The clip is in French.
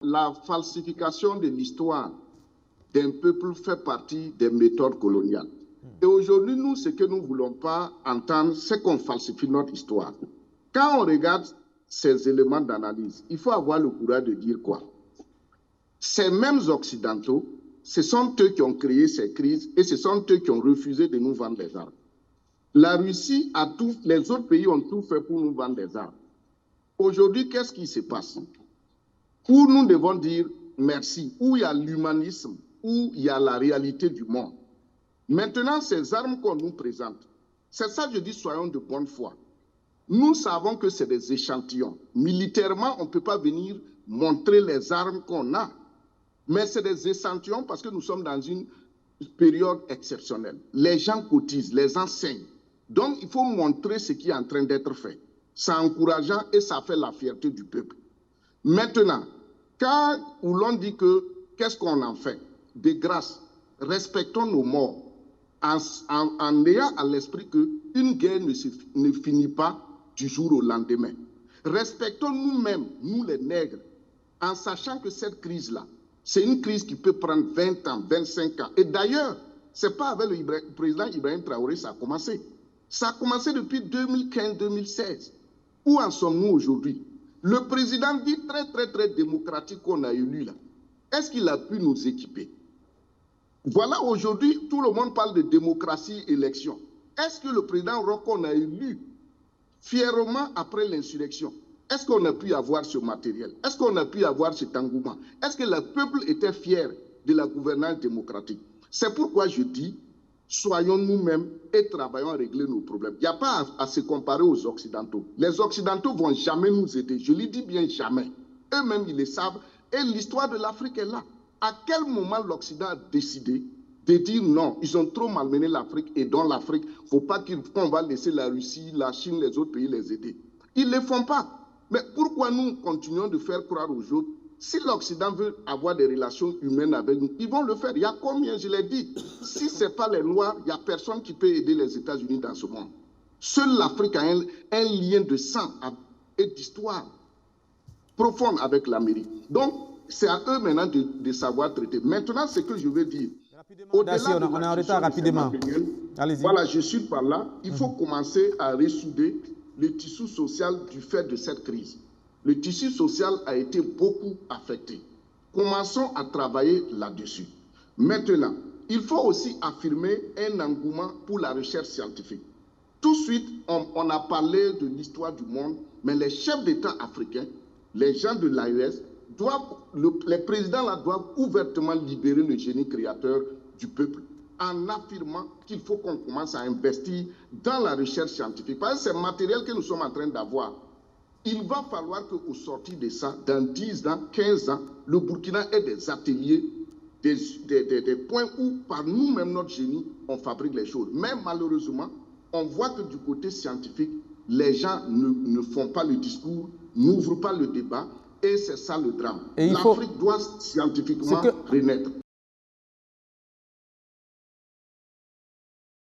La falsification de l'histoire d'un peuple fait partie des méthodes coloniales. Et aujourd'hui, nous, ce que nous ne voulons pas entendre, c'est qu'on falsifie notre histoire. Quand on regarde ces éléments d'analyse, il faut avoir le courage de dire quoi? Ces mêmes Occidentaux, ce sont eux qui ont créé ces crises et ce sont eux qui ont refusé de nous vendre des armes. La Russie a tout, les autres pays ont tout fait pour nous vendre des armes. Aujourd'hui, qu'est-ce qui se passe? Où nous devons dire merci, où il y a l'humanisme, où il y a la réalité du monde. Maintenant, ces armes qu'on nous présente, c'est ça que je dis, soyons de bonne foi. Nous savons que c'est des échantillons. Militairement, on ne peut pas venir montrer les armes qu'on a. Mais c'est des échantillons parce que nous sommes dans une période exceptionnelle. Les gens cotisent, les enseignent. Donc, il faut montrer ce qui est en train d'être fait. C'est encourageant et ça fait la fierté du peuple. Maintenant, quand l'on dit que qu'est-ce qu'on en fait? De grâce, respectons nos morts en ayant à l'esprit qu'une guerre ne finit pas du jour au lendemain. Respectons nous-mêmes, nous les nègres, en sachant que cette crise-là, c'est une crise qui peut prendre 20 ans, 25 ans. Et d'ailleurs, ce n'est pas avec le président Ibrahim Traoré que ça a commencé. Ça a commencé depuis 2015-2016. Où en sommes-nous aujourd'hui? Le président dit très démocratique qu'on a élu là. Est-ce qu'il a pu nous équiper? Voilà, aujourd'hui, tout le monde parle de démocratie, élection. Est-ce que le président Roch qu'on a élu fièrement après l'insurrection, est-ce qu'on a pu avoir ce matériel? Est-ce qu'on a pu avoir cet engouement? Est-ce que le peuple était fier de la gouvernance démocratique? C'est pourquoi je dis, soyons nous-mêmes et travaillons à régler nos problèmes. Il n'y a pas à se comparer aux Occidentaux. Les Occidentaux ne vont jamais nous aider. Je le dis bien jamais. Eux-mêmes, ils le savent. Et l'histoire de l'Afrique est là. À quel moment l'Occident a décidé de dire non, ils ont trop malmené l'Afrique et dans l'Afrique, il ne faut pas qu'on va laisser la Russie, la Chine, les autres pays les aider. Ils ne le font pas. Mais pourquoi nous continuons de faire croire aux autres? Si l'Occident veut avoir des relations humaines avec nous, ils vont le faire. Il y a combien, je l'ai dit, si ce n'est pas les Noirs, il n'y a personne qui peut aider les États-Unis dans ce monde. Seule l'Afrique a un lien de sang et d'histoire profonde avec l'Amérique. Donc, c'est à eux maintenant de savoir traiter. Maintenant, ce que je veux dire, on est en retard rapidement. Voilà, je suis par là. Il faut commencer à ressouder le tissu social du fait de cette crise. Le tissu social a été beaucoup affecté. Commençons à travailler là-dessus. Maintenant, il faut aussi affirmer un engouement pour la recherche scientifique. Tout de suite, on a parlé de l'histoire du monde, mais les chefs d'État africains, les gens de l'AES, les présidents là doivent ouvertement libérer le génie créateur du peuple en affirmant qu'il faut qu'on commence à investir dans la recherche scientifique. Parce que c'est matériel que nous sommes en train d'avoir. Il va falloir qu'au sortir de ça, dans 10 ans, 15 ans, le Burkina ait des ateliers, des points où, par nous-mêmes, notre génie, on fabrique les choses. Mais malheureusement, on voit que du côté scientifique, les gens ne font pas le discours, n'ouvrent pas le débat, et c'est ça le drame. L'Afrique doit scientifiquement renaître.